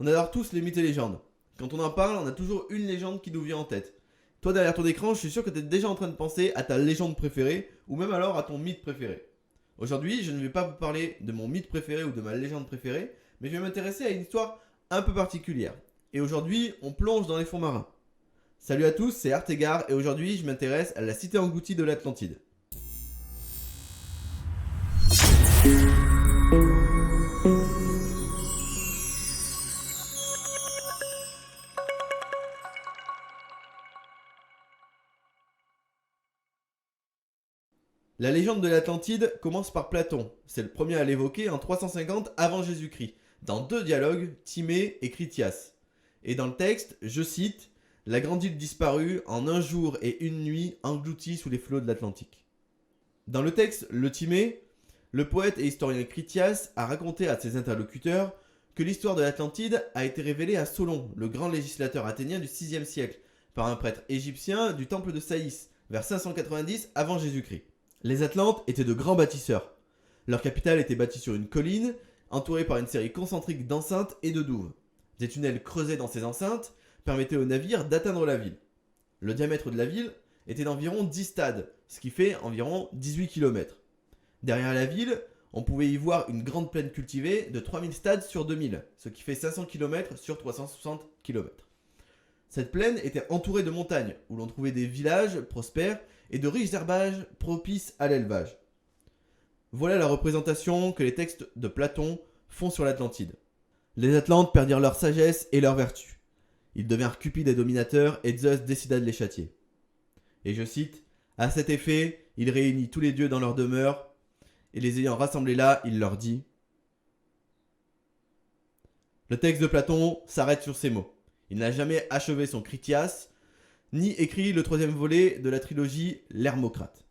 On adore tous les mythes et légendes. Quand on en parle, on a toujours une légende qui nous vient en tête. Toi derrière ton écran, je suis sûr que tu es déjà en train de penser à ta légende préférée ou même alors à ton mythe préféré. Aujourd'hui, je ne vais pas vous parler de mon mythe préféré ou de ma légende préférée, mais je vais m'intéresser à une histoire un peu particulière. Et aujourd'hui, on plonge dans les fonds marins. Salut à tous, c'est Artegar et aujourd'hui, je m'intéresse à la cité engloutie de l'Atlantide. La légende de l'Atlantide commence par Platon. C'est le premier à l'évoquer en 350 avant Jésus-Christ, dans deux dialogues, Timée et Critias. Et dans le texte, je cite, la grande île disparue en un jour et une nuit engloutie sous les flots de l'Atlantique. Dans le texte, le Timée, le poète et historien Critias a raconté à ses interlocuteurs que l'histoire de l'Atlantide a été révélée à Solon, le grand législateur athénien du 6e siècle, par un prêtre égyptien du temple de Saïs, vers 590 avant Jésus-Christ. Les Atlantes étaient de grands bâtisseurs. Leur capitale était bâtie sur une colline, entourée par une série concentrique d'enceintes et de douves. Des tunnels creusés dans ces enceintes permettaient aux navires d'atteindre la ville. Le diamètre de la ville était d'environ 10 stades, ce qui fait environ 18 km. Derrière la ville, on pouvait y voir une grande plaine cultivée de 3000 stades sur 2000, ce qui fait 500 km sur 360 km. Cette plaine était entourée de montagnes, où l'on trouvait des villages prospères et de riches herbages propices à l'élevage. Voilà la représentation que les textes de Platon font sur l'Atlantide. Les Atlantes perdirent leur sagesse et leur vertu. Ils devinrent cupides et dominateurs et Zeus décida de les châtier. Et je cite, « À cet effet, il réunit tous les dieux dans leur demeure, et les ayant rassemblés là, il leur dit... » Le texte de Platon s'arrête sur ces mots. Il n'a jamais achevé son Critias, ni écrit le troisième volet de la trilogie L'Hermocrate.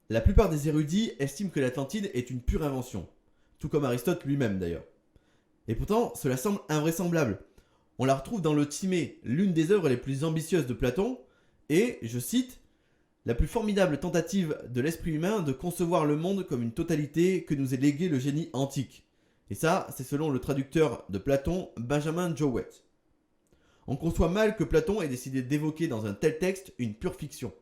La plupart des érudits estiment que l'Atlantide est une pure invention, tout comme Aristote lui-même d'ailleurs. Et pourtant, cela semble invraisemblable. On la retrouve dans le Timée, l'une des œuvres les plus ambitieuses de Platon, et, je cite, « la plus formidable tentative de l'esprit humain de concevoir le monde comme une totalité que nous ait légué le génie antique. » Et ça, c'est selon le traducteur de Platon, Benjamin Jowett. On conçoit mal que Platon ait décidé d'évoquer dans un tel texte une pure fiction.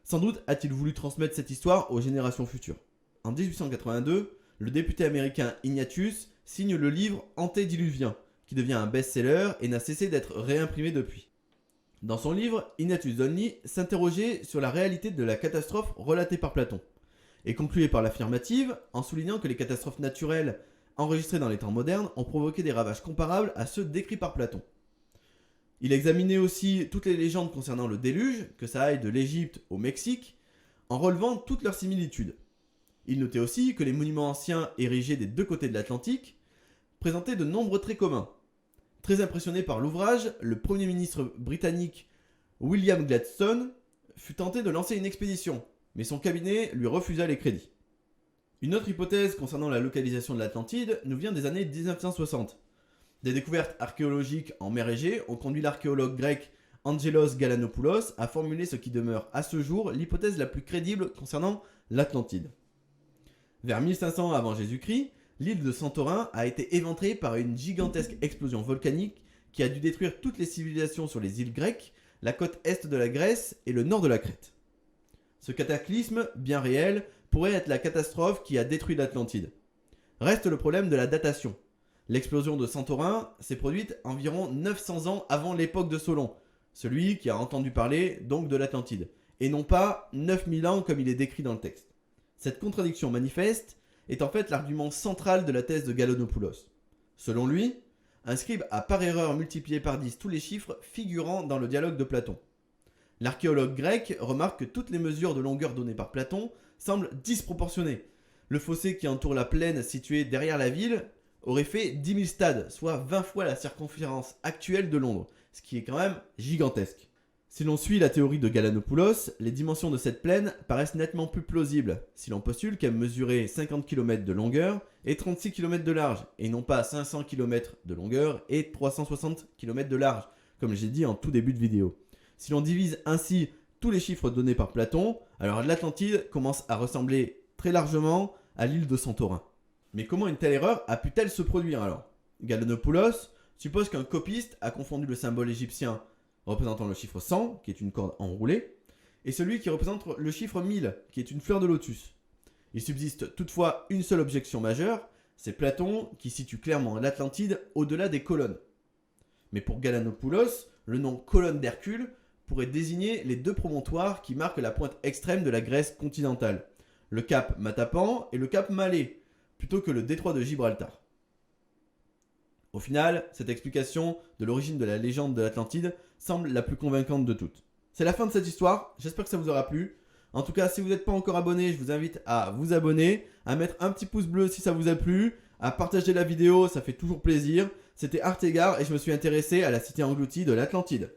Sans doute a-t-il voulu transmettre cette histoire aux générations futures. En 1882, le député américain Ignatius signe le livre Antédiluvien, qui devient un best-seller et n'a cessé d'être réimprimé depuis. Dans son livre, Ignatius Donny s'interrogeait sur la réalité de la catastrophe relatée par Platon, et concluait par l'affirmative en soulignant que les catastrophes naturelles enregistrées dans les temps modernes ont provoqué des ravages comparables à ceux décrits par Platon. Il examinait aussi toutes les légendes concernant le déluge, que ça aille de l'Égypte au Mexique, en relevant toutes leurs similitudes. Il notait aussi que les monuments anciens érigés des deux côtés de l'Atlantique présentaient de nombreux traits communs. Très impressionné par l'ouvrage, le Premier ministre britannique William Gladstone fut tenté de lancer une expédition, mais son cabinet lui refusa les crédits. Une autre hypothèse concernant la localisation de l'Atlantide nous vient des années 1960. Des découvertes archéologiques en mer Égée ont conduit l'archéologue grec Angelos Galanopoulos à formuler ce qui demeure à ce jour l'hypothèse la plus crédible concernant l'Atlantide. Vers 1500 avant Jésus-Christ, l'île de Santorin a été éventrée par une gigantesque explosion volcanique qui a dû détruire toutes les civilisations sur les îles grecques, la côte est de la Grèce et le nord de la Crète. Ce cataclysme, bien réel, pourrait être la catastrophe qui a détruit l'Atlantide. Reste le problème de la datation. L'explosion de Santorin s'est produite environ 900 ans avant l'époque de Solon, celui qui a entendu parler donc de l'Atlantide, et non pas 9000 ans comme il est décrit dans le texte. Cette contradiction manifeste est en fait l'argument central de la thèse de Galanopoulos. Selon lui, un scribe a par erreur multiplié par 10 tous les chiffres figurant dans le dialogue de Platon. L'archéologue grec remarque que toutes les mesures de longueur données par Platon semblent disproportionnées. Le fossé qui entoure la plaine située derrière la ville aurait fait 10 000 stades, soit 20 fois la circonférence actuelle de Londres, ce qui est quand même gigantesque. Si l'on suit la théorie de Galanopoulos, les dimensions de cette plaine paraissent nettement plus plausibles, si l'on postule qu'elle mesurait 50 km de longueur et 36 km de large, et non pas 500 km de longueur et 360 km de large, comme j'ai dit en tout début de vidéo. Si l'on divise ainsi tous les chiffres donnés par Platon, alors l'Atlantide commence à ressembler très largement à l'île de Santorin. Mais comment une telle erreur a pu-t-elle se produire alors ? Galanopoulos Suppose qu'un copiste a confondu le symbole égyptien représentant le chiffre 100, qui est une corde enroulée, et celui qui représente le chiffre 1000, qui est une fleur de lotus. Il subsiste toutefois une seule objection majeure, c'est Platon qui situe clairement l'Atlantide au-delà des colonnes. Mais pour Galanopoulos, le nom colonne d'Hercule pourrait désigner les deux promontoires qui marquent la pointe extrême de la Grèce continentale, le cap Matapan et le cap Malais, plutôt que le détroit de Gibraltar. Au final, cette explication de l'origine de la légende de l'Atlantide semble la plus convaincante de toutes. C'est la fin de cette histoire, j'espère que ça vous aura plu. En tout cas, si vous n'êtes pas encore abonné, je vous invite à vous abonner, à mettre un petit pouce bleu si ça vous a plu, à partager la vidéo, ça fait toujours plaisir. C'était Artegar et je me suis intéressé à la cité engloutie de l'Atlantide.